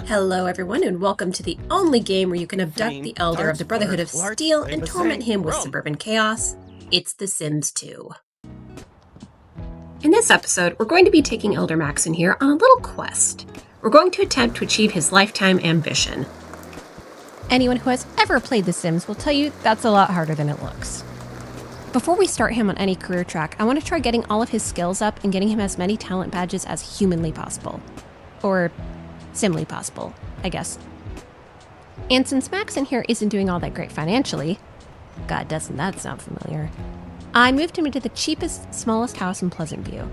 Hello everyone and welcome to the only game where you can abduct the Elder of the Brotherhood of Steel and torment him with suburban chaos. It's The Sims 2. In this episode, we're going to be taking Elder Maxson here on a little quest. We're going to attempt to achieve his lifetime ambition. Anyone who has ever played The Sims will tell you that's a lot harder than it looks. Before we start him on any career track, I want to try getting all of his skills up and getting him as many talent badges as humanly possible. Or simly possible, I guess. And since Maxson here isn't doing all that great financially, God, doesn't that sound familiar, I moved him into the cheapest, smallest house in Pleasantview.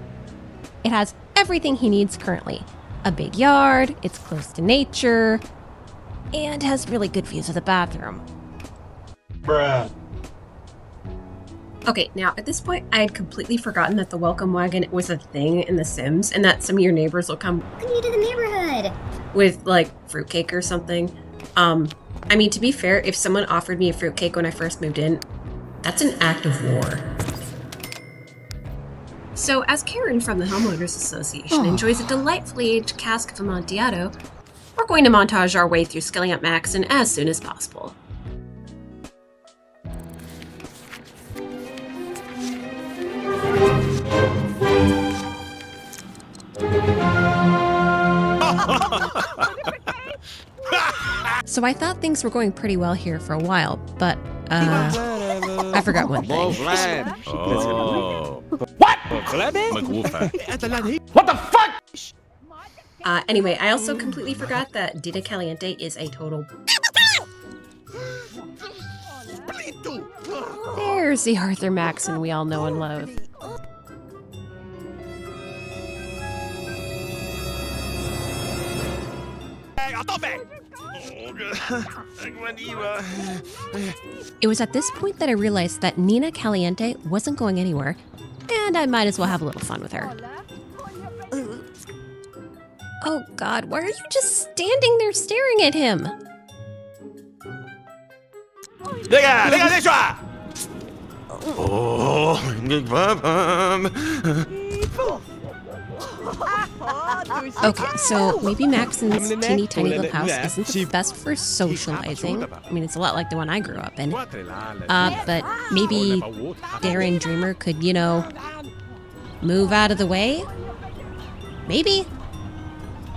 It has everything he needs currently. A big yard, it's close to nature, and has really good views of the bathroom. Bruh. Okay, now at this point, I had completely forgotten that the welcome wagon was a thing in The Sims, and that some of your neighbors will come Welcome you to the neighborhood. with, like, fruitcake or something. I mean, to be fair, if someone offered me a fruitcake when I first moved in, that's an act of war. So, as Karen from the Homeowners Association enjoys a delightfully aged cask of Amontillado, we're going to montage our way through skilling up Maxson as soon as possible. So I thought things were going pretty well here for a while, but, I forgot one thing. Oh. What? What the fuck? Anyway, I also completely forgot that Dita Caliente is a total... There's the Arthur Maxson we all know and love. It was at this point that I realized that Nina Caliente wasn't going anywhere, and I might as well have a little fun with her. Oh God, why are you just standing there staring at him? Okay, so maybe Maxson's teeny tiny little house isn't the best for socializing. I mean, it's a lot like the one I grew up in. But maybe Darren Dreamer could, you know, move out of the way? Maybe?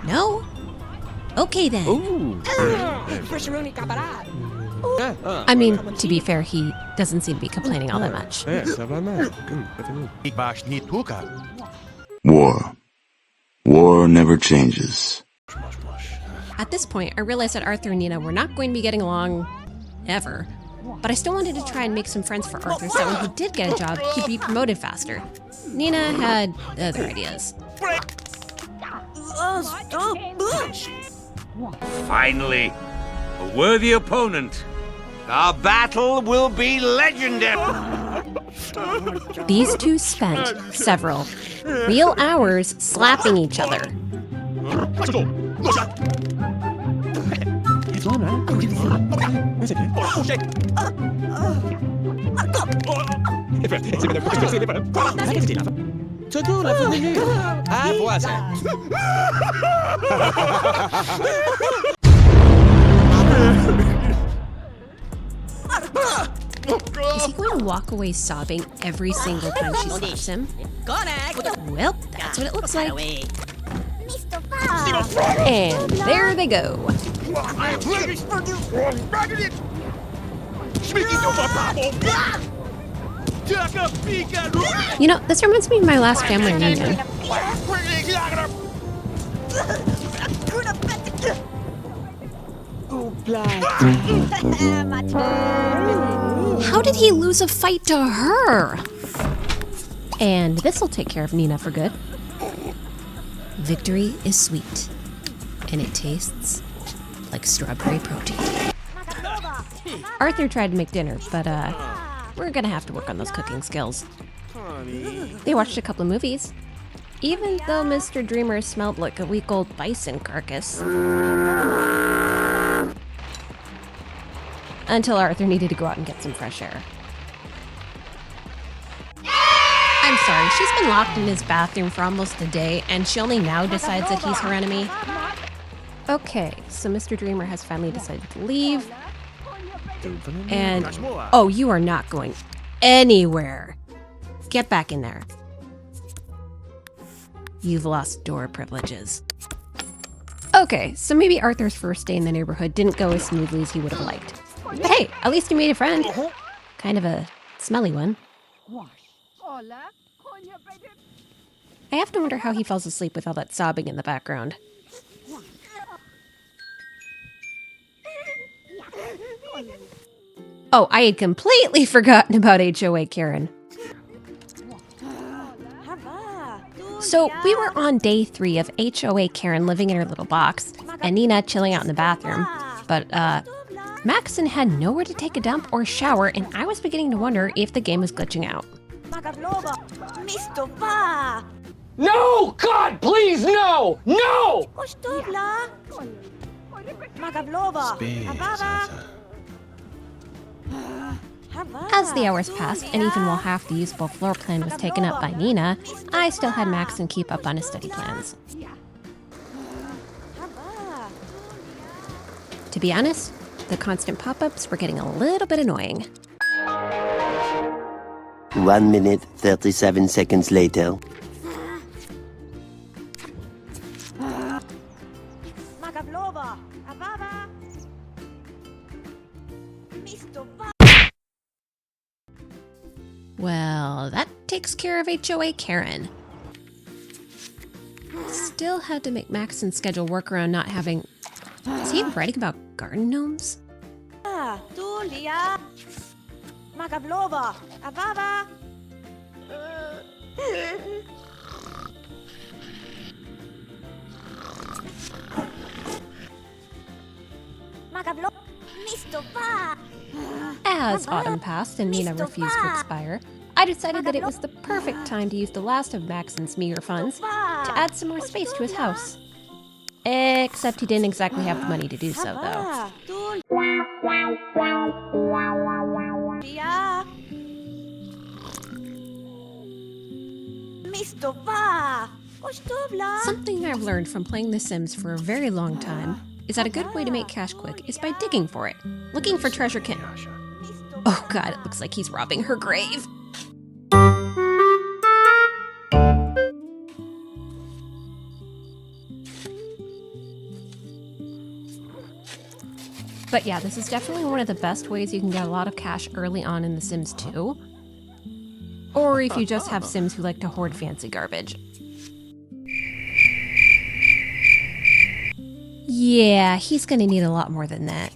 No? Okay then. I mean, to be fair, he doesn't seem to be complaining all that much. War never changes. At this point, I realized that Arthur and Nina were not going to be getting along ever. But I still wanted to try and make some friends for Arthur so when he did get a job, he'd be promoted faster. Nina had other ideas. Finally, a worthy opponent. Our battle will be legendary. These two spent several real hours slapping each other. Is he going to walk away sobbing every single time she slaps him? Well, that's what it looks like. And there they go. You know, this reminds me of my last family reunion. How did he lose a fight to her? And this'll take care of Nina for good. Victory is sweet, and it tastes like strawberry protein. Arthur tried to make dinner, but we're gonna have to work on those cooking skills. They watched a couple of movies, even though Mr. Dreamer smelled like a week-old bison carcass. Until Arthur needed to go out and get some fresh air. I'm sorry, she's been locked in his bathroom for almost a day, and she only now decides that he's her enemy. Okay, so Mr. Dreamer has finally decided to leave. And, oh, you are not going anywhere. Get back in there. You've lost door privileges. Okay, so maybe Arthur's first day in the neighborhood didn't go as smoothly as he would have liked. But hey, at least he made a friend. Kind of a smelly one. I have to wonder how he falls asleep with all that sobbing in the background. Oh, I had completely forgotten about HOA Karen. So we were on day 3 of HOA Karen living in her little box, and Nina chilling out in the bathroom. But, Maxson had nowhere to take a dump or shower, and I was beginning to wonder if the game was glitching out. No! God, please, no! No! As the hours passed, and even while half the usable floor plan was taken up by Nina, I still had Maxson keep up on his study plans. To be honest, the constant pop-ups were getting a little bit annoying. 1 minute, 37 seconds later. Well, that takes care of HOA Karen. Still had to make Maxson's schedule work around not having... Is he writing about garden gnomes? As autumn passed and Nina refused to expire, I decided that it was the perfect time to use the last of Maxson's meager funds to add some more space to his house. Except he didn't exactly have the money to do so, though. Something I've learned from playing The Sims for a very long time is that a good way to make cash quick is by digging for it, looking for treasure kit. Oh god, it looks like he's robbing her grave. But yeah, this is definitely one of the best ways you can get a lot of cash early on in The Sims 2. Or if you just have Sims who like to hoard fancy garbage. Yeah, he's gonna need a lot more than that.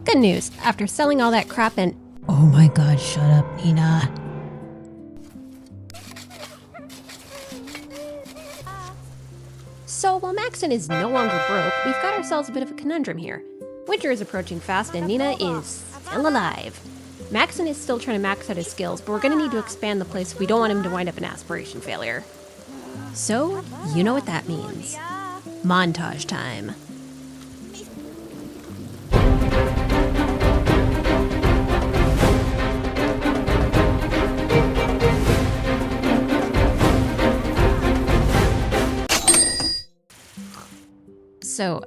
Good news, after selling all that crap and... Oh my god, shut up, Nina. So while Maxson is no longer broke, we've got ourselves a bit of a conundrum here. Winter is approaching fast and Nina is still alive. Maxson is still trying to max out his skills, but we're gonna need to expand the place if we don't want him to wind up in aspiration failure. So, you know what that means. Montage time. So,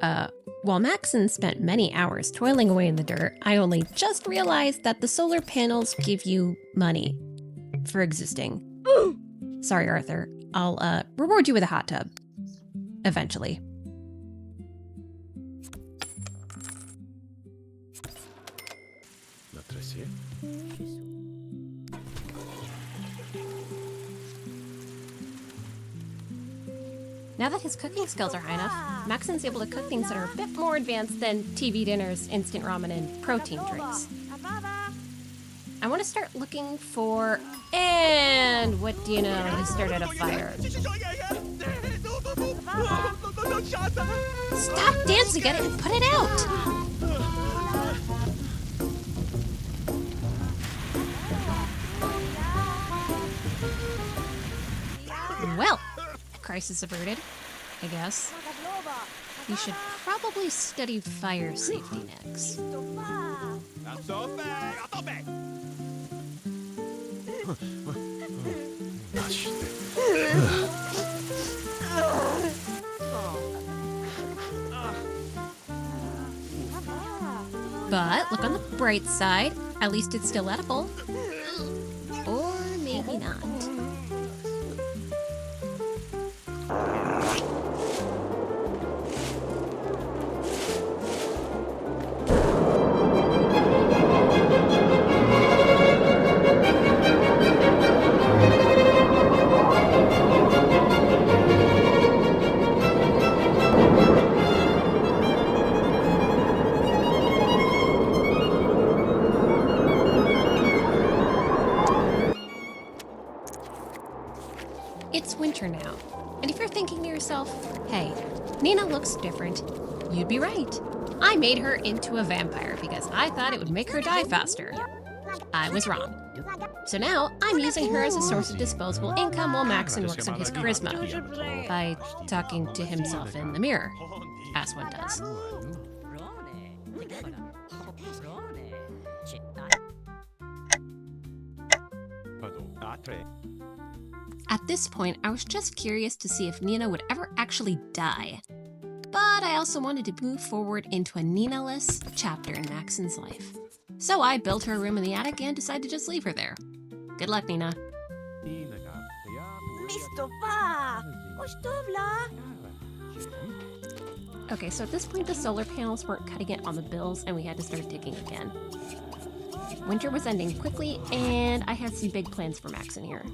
while Maxson spent many hours toiling away in the dirt, I only just realized that the solar panels give you money for existing. Sorry, Arthur. I'll, reward you with a hot tub. Eventually. Now that his cooking skills are high enough, Maxson's able to cook things that are a bit more advanced than TV dinners, instant ramen, and protein drinks. I want to start looking for... And what do you know? He started a fire. Stop dancing at it and put it out! Well, crisis averted, I guess. You should probably study fire safety next. But look on the bright side. At least it's still edible. Or maybe not. It's winter now, and if you're thinking to yourself, hey, Nina looks different, you'd be right. I made her into a vampire because I thought it would make her die faster. I was wrong. So now I'm using her as a source of disposable income while Maxson works on his charisma by talking to himself in the mirror, as one does. At this point, I was just curious to see if Nina would ever actually die. But I also wanted to move forward into a Nina-less chapter in Maxson's life. So I built her a room in the attic and decided to just leave her there. Good luck, Nina. Okay, so at this point the solar panels weren't cutting it on the bills and we had to start digging again. Winter was ending quickly and I had some big plans for Maxson here.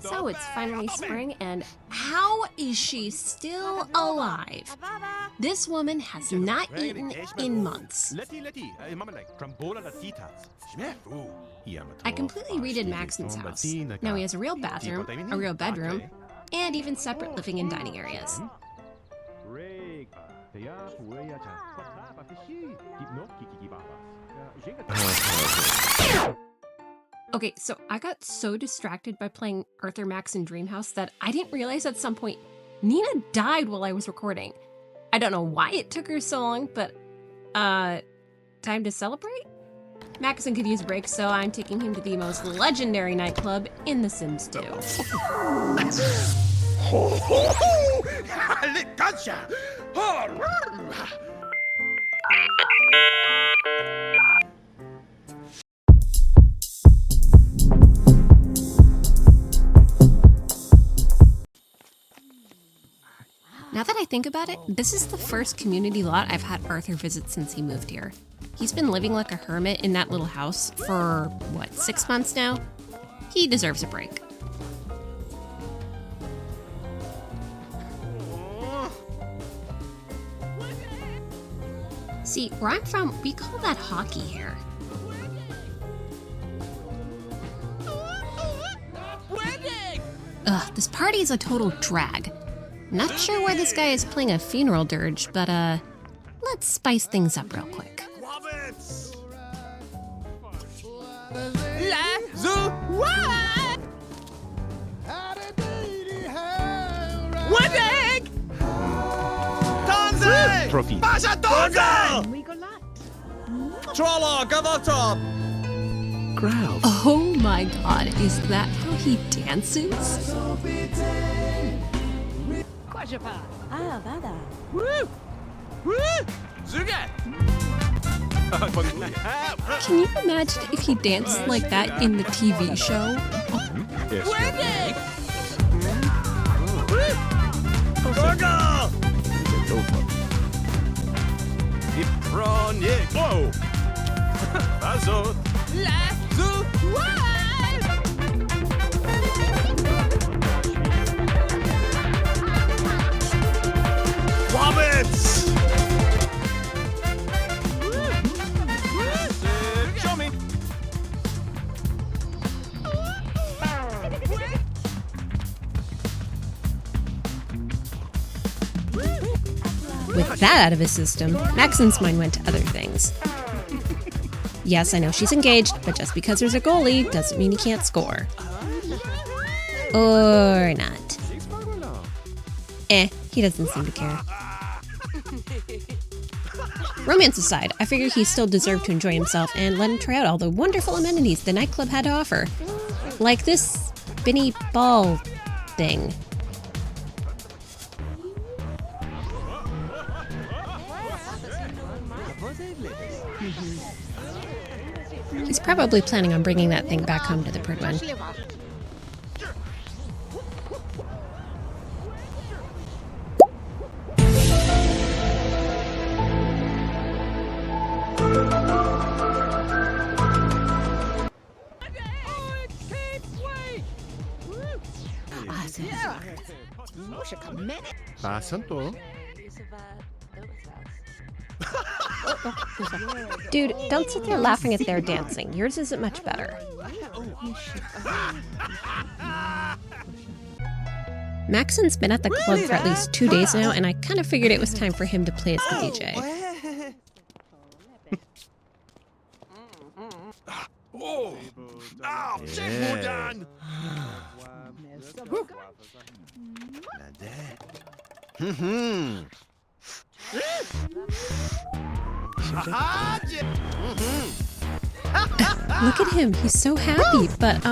So it's finally spring, and how is she still alive? This woman has not eaten in months. I completely redid Maxson's house. Now he has a real bathroom, a real bedroom, and even separate living and dining areas. Okay, so I got so distracted by playing Arthur Maxson Dreamhouse that I didn't realize at some point Nina died while I was recording. I don't know why it took her so long, but time to celebrate? Maxson could use a break, so I'm taking him to the most legendary nightclub in The Sims 2. Now that I think about it, this is the first community lot I've had Arthur visit since he moved here. He's been living like a hermit in that little house for, what, 6 months now? He deserves a break. See, where I'm from, we call that hockey here. Ugh, this party is a total drag. Not sure why this guy is playing a funeral dirge, but let's spice things up real quick. Trophy. Growl. Oh my god, is that how he dances? Can you imagine if he danced like that in the TV show? Whoa! Bazot! Wobbits! Show me! With that out of his system, Maxson's mind went to other things. Yes, I know she's engaged, but just because there's a goalie doesn't mean he can't score. Or not. He doesn't seem to care. Romance aside, I figure he still deserved to enjoy himself and let him try out all the wonderful amenities the nightclub had to offer. Like this spinny ball thing. He's probably planning on bringing that thing back home to the Pridwen. Pasanto. Dude, don't sit there laughing at their dancing. Yours isn't much better. Maxson's been at the club for at least 2 days now, and I kind of figured it was time for him to play as the DJ. Oh! Ow! Yeah. Look at him, he's so happy, but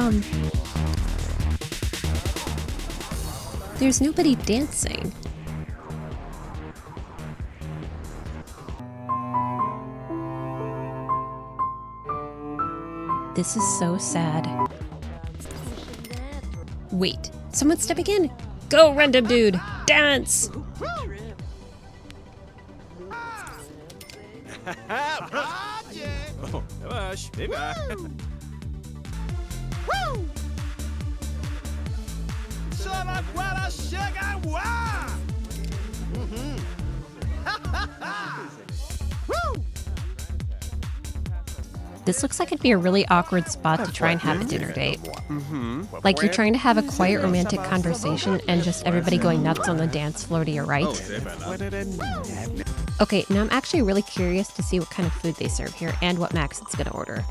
there's nobody dancing. This is so sad. Wait, someone's stepping in. Go, random dude, dance! This looks like it'd be a really awkward spot to try and have a dinner date. Like you're trying to have a quiet romantic conversation and just everybody going nuts on the dance floor to your right. Okay, now I'm actually really curious to see what kind of food they serve here and what Maxson's gonna order.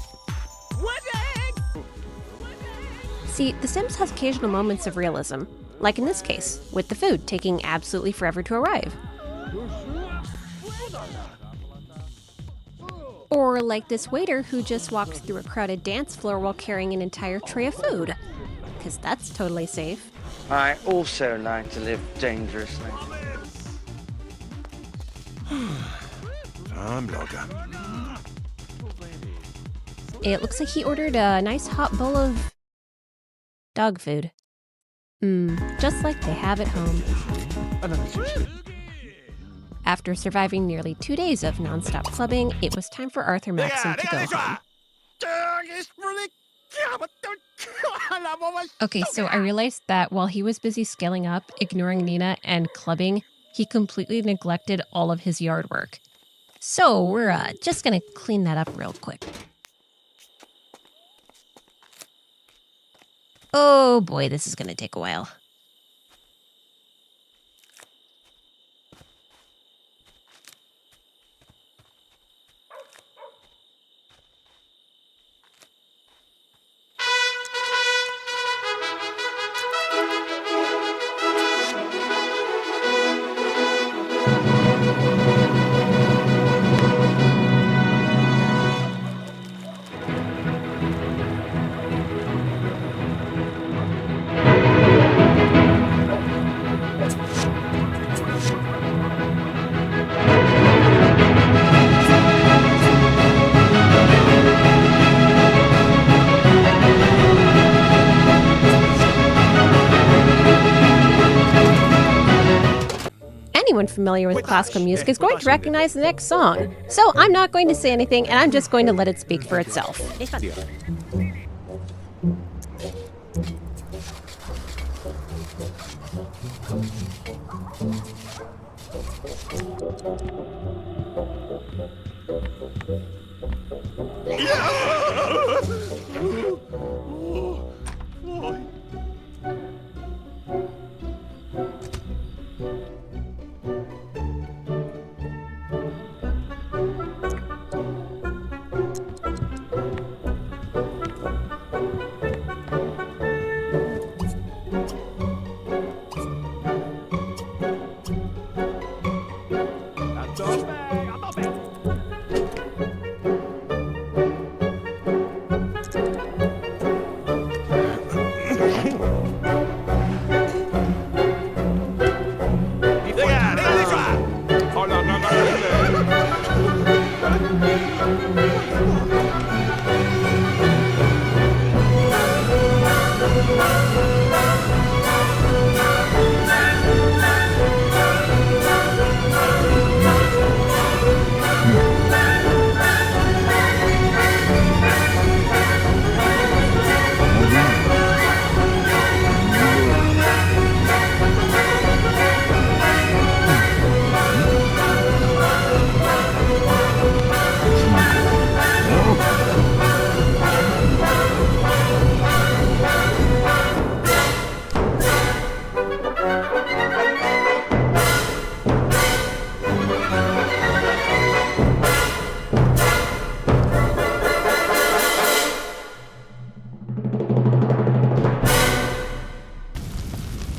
See, The Sims has occasional moments of realism, like in this case, with the food taking absolutely forever to arrive. Or like this waiter who just walked through a crowded dance floor while carrying an entire tray of food. Because that's totally safe. I also like to live dangerously. It looks like he ordered a nice hot bowl of dog food. Just like they have at home. After surviving nearly 2 days of non-stop clubbing, it was time for Arthur Maxson to go home. Okay, so I realized that while he was busy scaling up, ignoring Nina, and clubbing, he completely neglected all of his yard work. So we're just gonna clean that up real quick. Oh boy, this is gonna take a while. familiar with classical music is going to recognize the next song. So I'm not going to say anything, and I'm just going to let it speak for itself.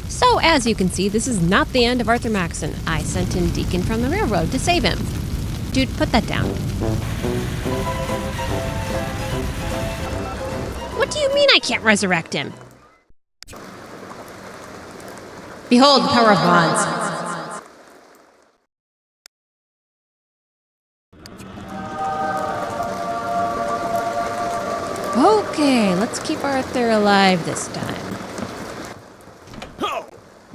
So, as you can see, this is not the end of Arthur Maxson. I sent in Deacon from the railroad to save him. Dude, put that down. What do you mean I can't resurrect him? Behold the power of mods. Okay, let's keep Arthur alive this time.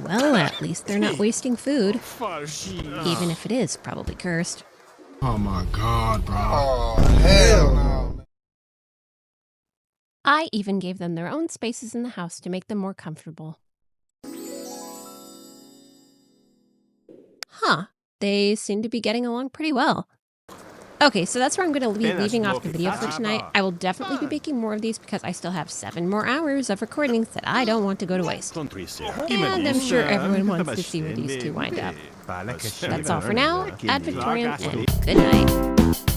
Well, at least they're not wasting food. Even if it is probably cursed. Oh my god, bro. Oh, hell no. I even gave them their own spaces in the house to make them more comfortable. Huh. They seem to be getting along pretty well. Okay, so that's where I'm going to be leaving off the video for tonight. I will definitely be making more of these because I still have 7 more hours of recordings that I don't want to go to waste. And I'm sure everyone wants to see where these two wind up. That's all for now. Ad Victoriam, and good night.